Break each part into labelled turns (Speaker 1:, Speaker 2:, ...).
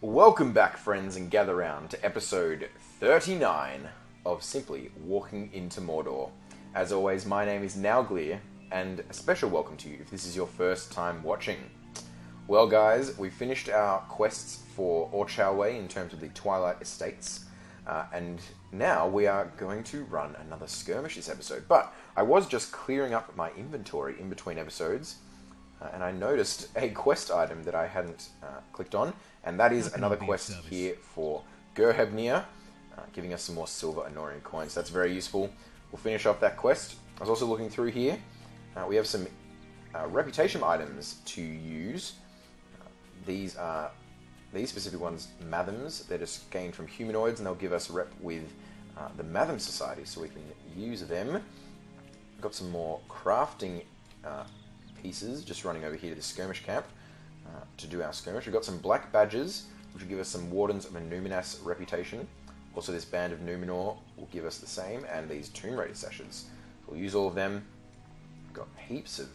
Speaker 1: Welcome back, friends, and gather round to episode 39 of Simply Walking into Mordor. As always, my name is Nowglear, and a special welcome to you if this is your first time watching. Well, guys, we finished our quests for Orchalway in terms of the Twilight Estates, and now we are going to run another skirmish this episode. But I was just clearing up my inventory in between episodes, and I noticed a quest item that I hadn't clicked on, and that is another quest here for Gerhebnir, giving us some more silver Anorian coins. That's very useful. We'll finish off that quest. I was also looking through here. We have some reputation items to use. These specific ones, Mathams. They're just gained from humanoids, and they'll give us rep with the Matham Society, so we can use them. We've got some more crafting pieces, just running over here to the skirmish camp to do our skirmish. We've got some black badges, which will give us some Wardens of Numinas reputation. Also, this Band of Numenor will give us the same, and these Tomb Raider sashes. So we'll use all of them. We've got heaps of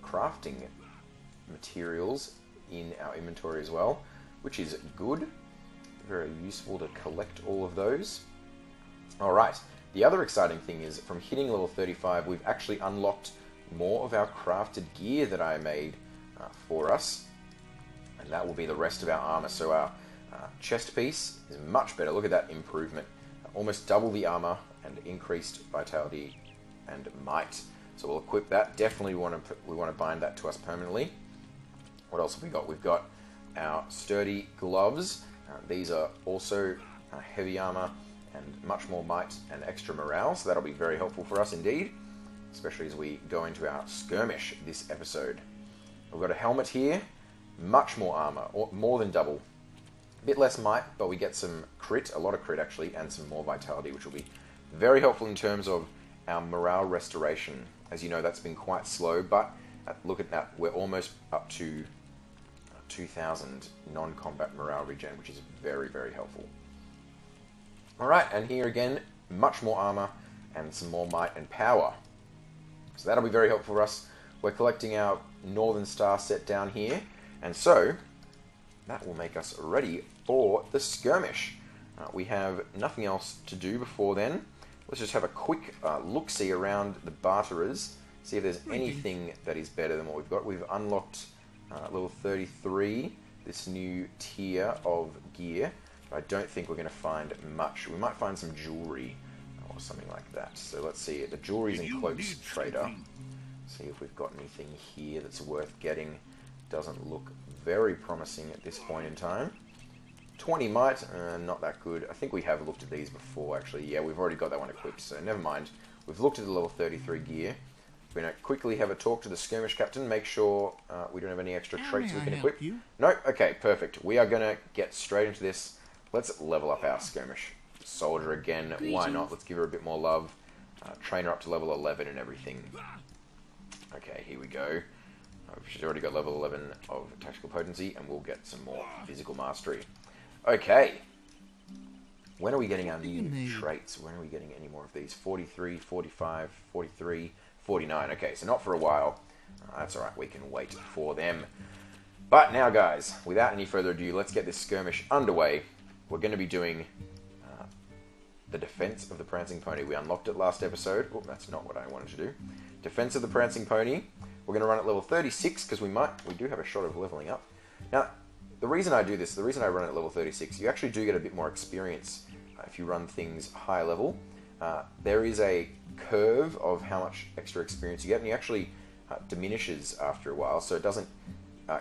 Speaker 1: crafting materials in our inventory as well, which is good. Very useful to collect all of those. Alright, the other exciting thing is, from hitting level 35, we've actually unlocked more of our crafted gear that I made for us, and that will be the rest of our armor. So our chest piece is much better. Look at that improvement. Almost double the armor and increased vitality and might. So we'll equip that. Definitely we want to bind that to us permanently. What else have we got? We've got our sturdy gloves. These are also heavy armor and much more might and extra morale, so that'll be very helpful for us indeed, especially as we go into our skirmish this episode. We've got a helmet here, much more armor, or more than double. A bit less might, but we get some crit, a lot of crit actually, and some more vitality, which will be very helpful in terms of our morale restoration. As you know, that's been quite slow, but look at that, we're almost up to 2,000 non-combat morale regen, which is very, very helpful. Alright, and here again, much more armor and some more might and power. So that'll be very helpful for us. We're collecting our Northern Star set down here, and so that will make us ready for the skirmish. We have nothing else to do before then. Let's just have a quick look-see around the barterers, see if there's anything that is better than what we've got. We've unlocked level 33, this new tier of gear. I don't think we're going to find much. We might find some jewelry or something like that. So let's see. The jewelry's in Cloaks Trader. See if we've got anything here that's worth getting. Doesn't look very promising at this point in time. 20 might, not that good. I think we have looked at these before, actually. Yeah, we've already got that one equipped, so never mind. We've looked at the level 33 gear. We're going to quickly have a talk to the skirmish captain, make sure we don't have any extra traits we can equip. No? Okay, perfect. We are going to get straight into this. Let's level up our skirmish. Soldier again, why not? Let's give her a bit more love. Train her up to level 11 and everything. Okay, here we go. She's already got level 11 of tactical potency, and we'll get some more physical mastery. Okay. When are we getting our new traits? When are we getting any more of these? 43, 45, 43, 49. Okay, so not for a while. That's alright, we can wait for them. But now, guys, without any further ado, let's get this skirmish underway. We're going to be doing the Defense of the Prancing Pony. We unlocked it last episode. Oh, that's not what I wanted to do. Defense of the Prancing Pony. We're going to run at level 36 because we do have a shot of leveling up. Now, the reason I do this, the reason I run at level 36, you actually do get a bit more experience if you run things high level. There is a curve of how much extra experience you get, and it actually diminishes after a while, so it doesn't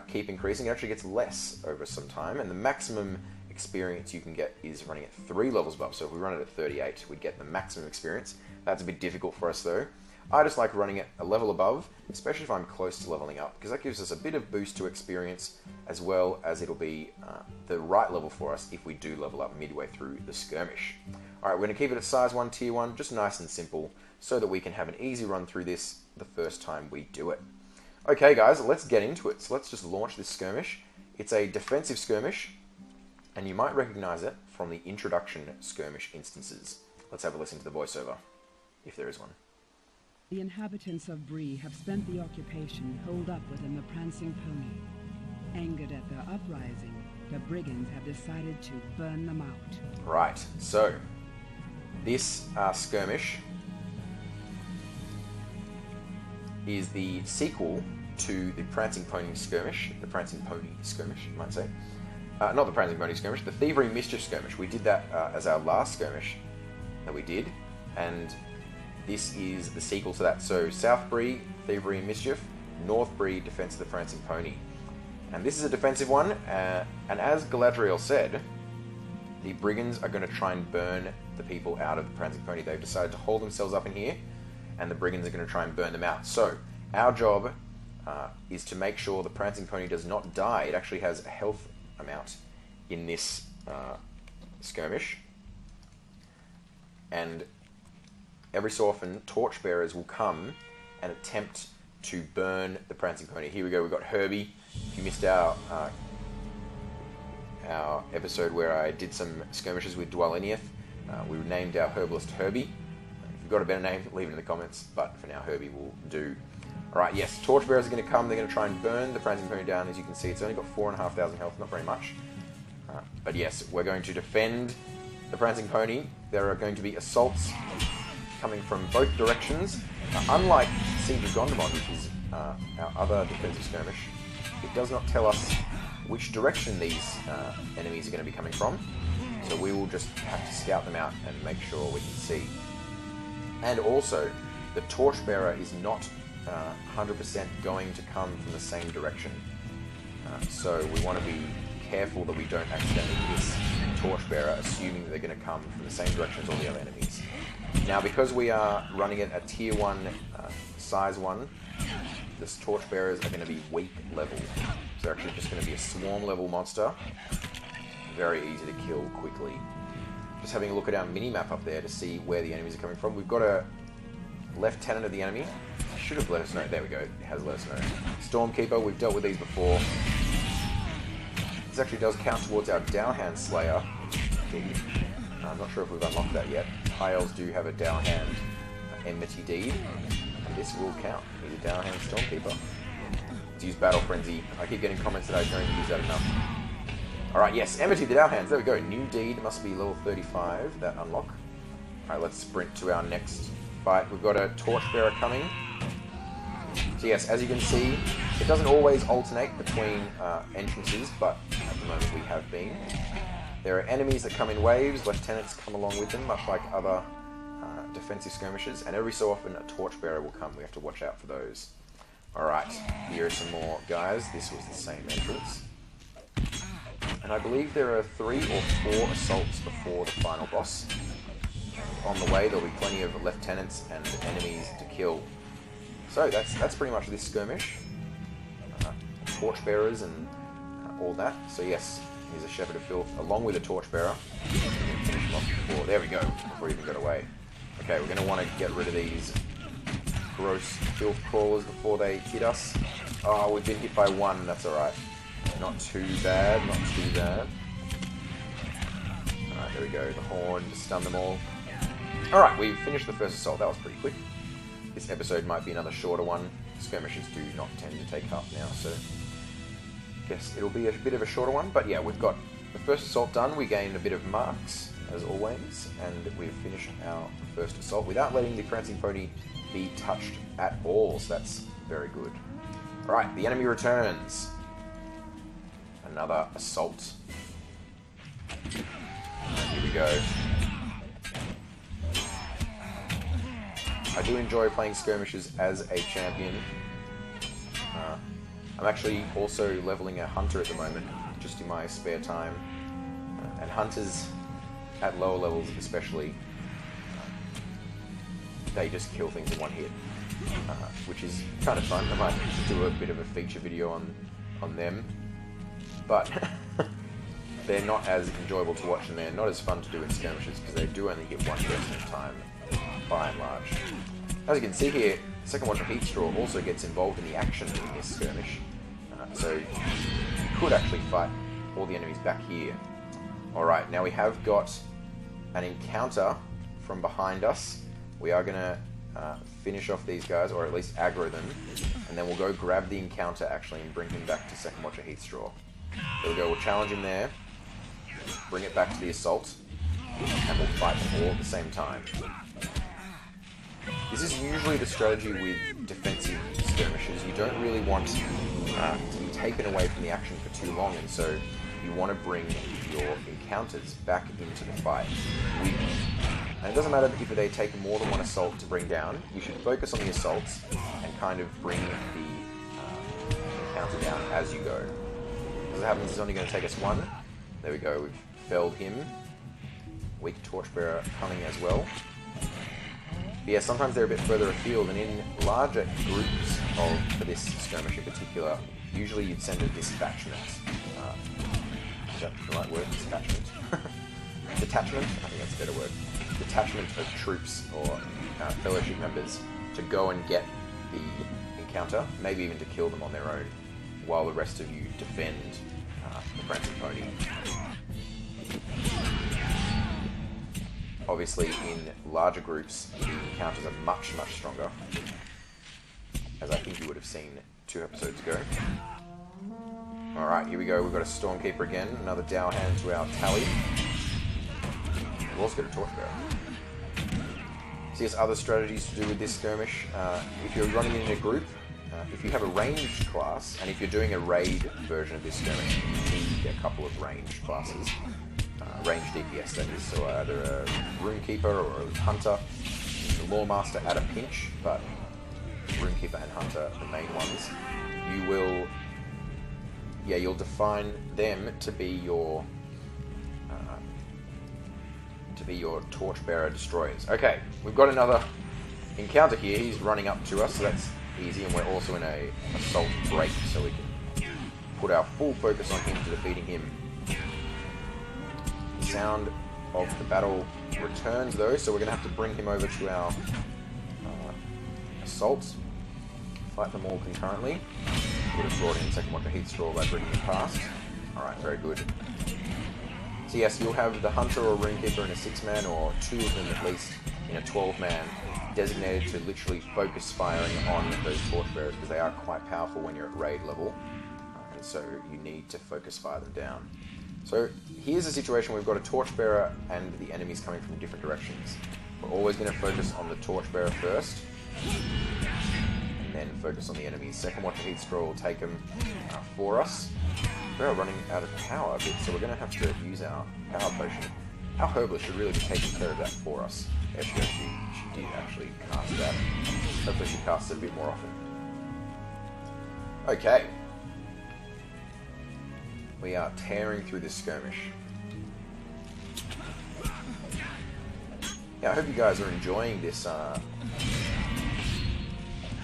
Speaker 1: keep increasing. It actually gets less over some time, and the maximum experience you can get is running at 3 levels above. So if we run it at 38, we'd get the maximum experience. That's a bit difficult for us though. I just like running it a level above, especially if I'm close to leveling up, because that gives us a bit of boost to experience, as well as it'll be the right level for us if we do level up midway through the skirmish. Alright, we're going to keep it at size 1, tier 1, just nice and simple, so that we can have an easy run through this the first time we do it. Okay guys, let's get into it. So let's just launch this skirmish. It's a defensive skirmish, and you might recognize it from the introduction skirmish instances. Let's have a listen to the voiceover, if there is one.
Speaker 2: The inhabitants of Bree have spent the occupation holed up within the Prancing Pony. Angered at their uprising, the brigands have decided to burn them out.
Speaker 1: Right, so this skirmish is the sequel to the Prancing Pony skirmish. The Prancing Pony skirmish, you might say. Not the Prancing Pony skirmish, the Thievery Mischief skirmish. We did that as our last skirmish that we did, and this is the sequel to that. So South Bree, Thievery and Mischief, North Bree, Defense of the Prancing Pony. And this is a defensive one, and as Galadriel said, the brigands are going to try and burn the people out of the Prancing Pony. They've decided to hold themselves up in here, and the brigands are going to try and burn them out. So our job is to make sure the Prancing Pony does not die. It actually has a health amount in this skirmish, and every so often torchbearers will come and attempt to burn the Prancing Pony. Here we go, we've got Herbie. If you missed our episode where I did some skirmishes with Dwaliniath, we named our herbalist Herbie. If you've got a better name, leave it in the comments, but for now Herbie will do. Alright, yes, torchbearers are going to come. They're going to try and burn the Prancing Pony down. As you can see, it's only got 4,500 health, not very much. But yes, we're going to defend the Prancing Pony. There are going to be assaults coming from both directions. Unlike Siege of Gondomar, which is our other defensive skirmish, it does not tell us which direction these enemies are going to be coming from. So we will just have to scout them out and make sure we can see. And also, the Torchbearer is not 100% going to come from the same direction. So we want to be careful that we don't accidentally miss Torchbearer, assuming that they're going to come from the same direction as all the other enemies. Now, because we are running it at Tier 1, Size 1, the Torchbearers are going to be weak level. So they're actually just going to be a swarm level monster. Very easy to kill quickly. Just having a look at our mini-map up there to see where the enemies are coming from. We've got a lieutenant of the enemy. Should have let us know. There we go. It has let us know. Stormkeeper, we've dealt with these before. This actually does count towards our Dowhand Slayer. I'm not sure if we've unlocked that yet. High Elves do have a Dowhand Enmity Deed, and this will count. He's a Dowhand Stormkeeper. Let's use Battle Frenzy. I keep getting comments that I don't use that enough. Alright, yes, Enmity the Dowhands. There we go. New Deed must be level 35, that unlock. Alright, let's sprint to our next fight. We've got a Torchbearer coming. So yes, as you can see, it doesn't always alternate between entrances, but at the moment we have been. There are enemies that come in waves, lieutenants come along with them, much like other defensive skirmishes, and every so often a Torchbearer will come. We have to watch out for those. Alright, here are some more guys. This was the same entrance. And I believe there are 3 or 4 assaults before the final boss. On the way, there'll be plenty of lieutenants and enemies to kill. So that's pretty much this skirmish. Torchbearers and all that. So yes, here's a Shepherd of Filth along with a Torchbearer. Finish him off before. There we go. Before he even got away. Okay, we're going to want to get rid of these gross filth crawlers before they hit us. Oh, we've been hit by one. That's all right. Not too bad. Not too bad. All right, there we go. The horn to stun them all. All right, we finished the first assault. That was pretty quick. This episode might be another shorter one. Skirmishes do not tend to take up now, so I guess it'll be a bit of a shorter one. But yeah, we've got the first assault done. We gained a bit of marks, as always, and we've finished our first assault without letting the Prancing Pony be touched at all, so that's very good. Alright, the enemy returns. Another assault. Here we go. I do enjoy playing skirmishes as a champion. I'm actually also leveling a hunter at the moment, just in my spare time. And hunters, at lower levels especially, they just kill things in one hit, which is kind of fun. I might do a bit of a feature video on them, but they're not as enjoyable to watch and they're not as fun to do in skirmishes because they do only hit one person at a time, by and large. As you can see here, the second one, Heat Straw, also gets involved in the action in this skirmish. So you could actually fight all the enemies back here. Alright, now we have got an encounter from behind us. We are going to finish off these guys, or at least aggro them, and then we'll go grab the encounter actually and bring him back to Second Watcher Heatstraw. There we go, we'll challenge him there, bring it back to the assault, and we'll fight them all at the same time. This is usually the strategy with defensive skirmishes. You don't really want to be taken away from the action for too long, and so you want to bring your encounters back into the fight with you. And it doesn't matter if they take more than one assault to bring down, you should focus on the assaults and kind of bring the encounter down as you go. As it happens, it's only going to take us one. There we go, we've felled him. Weak Torchbearer coming as well. But yeah, sometimes they're a bit further afield, and in larger groups for this skirmish in particular, usually you'd send a dispatchment. Is that the right word? Dispatchment? Detachment? I think that's a better word. Detachment of troops or fellowship members to go and get the encounter, maybe even to kill them on their own, while the rest of you defend the Prancing Pony. Obviously, in larger groups, the encounters are much, much stronger, as I think you would have seen 2 episodes ago. Alright, here we go. We've got a Stormkeeper again, another Dow Hand to our tally. We've also got a Torchbearer. So yes, other strategies to do with this skirmish. If you're running in a group, if you have a ranged class, and if you're doing a raid version of this skirmish, you need a couple of ranged classes. Range DPS, that is, so either a Runekeeper or a Hunter. The Lawmaster at a pinch, but Runekeeper and Hunter are the main ones. You will, you'll define them to be your Torchbearer destroyers. Okay, we've got another encounter here. He's running up to us, so that's easy, and we're also in a assault break, so we can put our full focus on him to defeating him. Sound of the battle returns though, so we're going to have to bring him over to our assaults. Fight them all concurrently. Would have brought in Second Watcher Heatstraw by bringing him past. Alright, very good. So yes, you'll have the Hunter or Runekeeper in a 6-man, or 2 of them at least in a 12-man, designated to literally focus firing on those Torchbearers, because they are quite powerful when you're at raid level, and so you need to focus fire them down. So here's a situation where we've got a Torchbearer and the enemies coming from different directions. We're always going to focus on the Torchbearer first, and then focus on the enemies. Second Watcher Heatstraw will take them for us. We're running out of power a bit, so we're going to have to use our power potion. Our Herbalist should really be taking care of that for us. There she goes, she did actually cast that. Hopefully she casts it a bit more often. Okay. We are tearing through this skirmish. Yeah, I hope you guys are enjoying this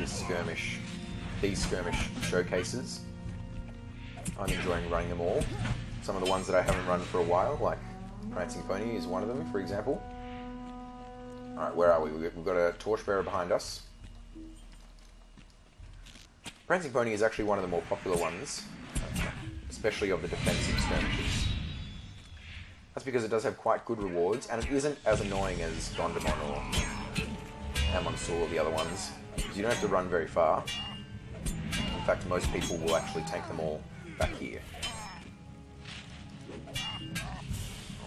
Speaker 1: skirmish, these skirmish showcases. I'm enjoying running them all. Some of the ones that I haven't run for a while, like Prancing Pony is one of them, for example. Alright, where are we? We've got a Torchbearer behind us. Prancing Pony is actually one of the more popular ones, especially of the defensive skirmishes. That's because it does have quite good rewards, and it isn't as annoying as Gondamon or Amonsul or the other ones, because you don't have to run very far. In fact, most people will actually take them all back here.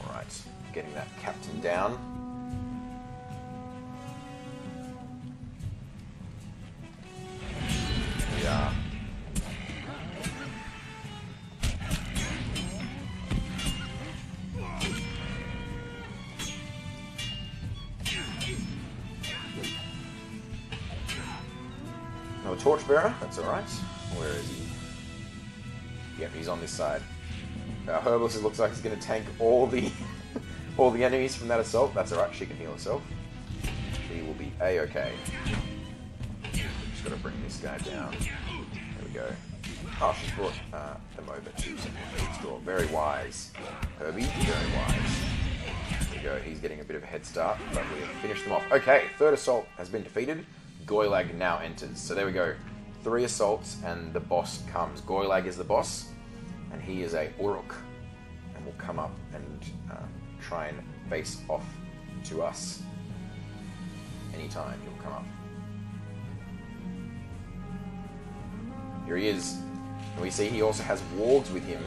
Speaker 1: Alright, getting that captain down. Here we are. Another Torchbearer, that's alright. Where is he? Yep, he's on this side. Our Herbalist, it looks like he's going to tank all the all the enemies from that assault. That's alright, she can heal herself. She will be A-okay. Just got to bring this guy down. There we go. Oh, she's brought them over to Second Watcher Heatstraw. Very wise. Herbie, very wise. There we go, he's getting a bit of a head start, but we have finished them off. Okay, third assault has been defeated. Goylag now enters. So there we go. 3 assaults and the boss comes. Goylag is the boss, and he is a Uruk, and will come up and try and face off to us anytime he'll come up. Here he is. And we see he also has wargs with him.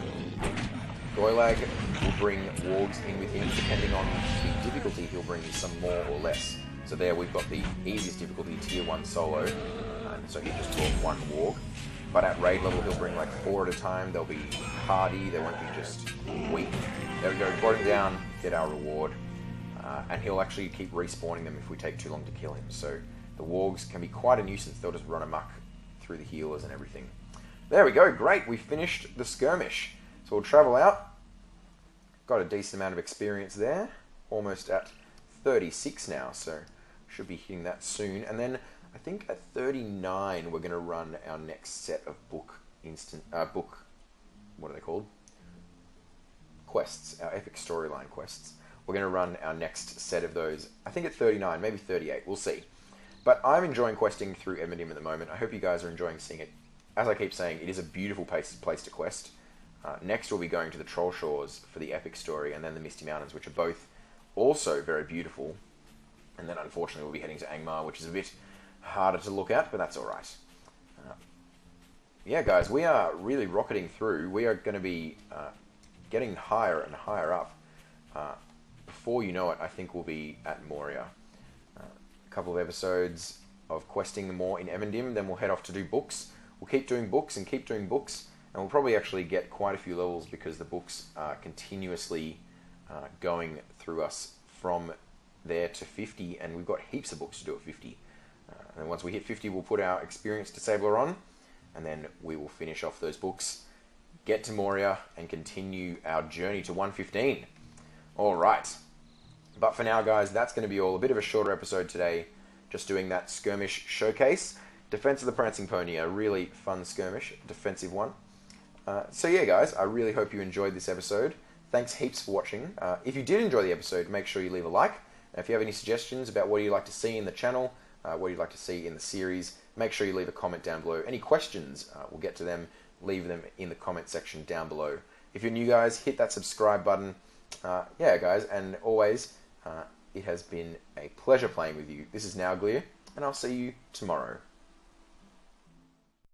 Speaker 1: Goylag will bring wargs in with him. Depending on the difficulty, he'll bring some more or less. So there we've got the easiest difficulty, Tier 1 solo. And so he just brought 1 warg. But at raid level, he'll bring like 4 at a time. They'll be hardy. They won't be just weak. There we go. Brought him down. Get our reward. And he'll actually keep respawning them if we take too long to kill him. So the wargs can be quite a nuisance. They'll just run amok through the healers and everything. There we go. Great. We finished the skirmish. So we'll travel out. Got a decent amount of experience there. Almost at 36 now. So should be hitting that soon. And then I think at 39 we're going to run our next set of book, what are they called? Quests. Our epic storyline quests. We're going to run our next set of those. I think at 39, maybe 38. We'll see. But I'm enjoying questing through Emendim at the moment. I hope you guys are enjoying seeing it. As I keep saying, it is a beautiful place to quest. Next we'll be going to the Troll Shores for the epic story, and then the Misty Mountains, which are both also very beautiful. And then unfortunately we'll be heading to Angmar, which is a bit harder to look at, but that's alright. Yeah guys, we are really rocketing through. We are going to be getting higher and higher up. Before you know it, I think we'll be at Moria. A couple of episodes of questing more in Emendim, then we'll head off to do books. We'll keep doing books and keep doing books, and we'll probably actually get quite a few levels because the books are continuously going through us from there to 50, and we've got heaps of books to do at 50. And once we hit 50, we'll put our Experience Disabler on, and then we will finish off those books, get to Moria, and continue our journey to 115. Alright. But for now, guys, that's going to be all. A bit of a shorter episode today, just doing that skirmish showcase. Defense of the Prancing Pony, a really fun skirmish, defensive one. So yeah, guys, I really hope you enjoyed this episode. Thanks heaps for watching. If you did enjoy the episode, make sure you leave a like. And if you have any suggestions about what you'd like to see in the channel, what you'd like to see in the series, make sure you leave a comment down below. Any questions, we'll get to them. Leave them in the comment section down below. If you're new, guys, hit that subscribe button. Yeah, guys, and always, it has been a pleasure playing with you. This is Nowglir, and I'll see you tomorrow.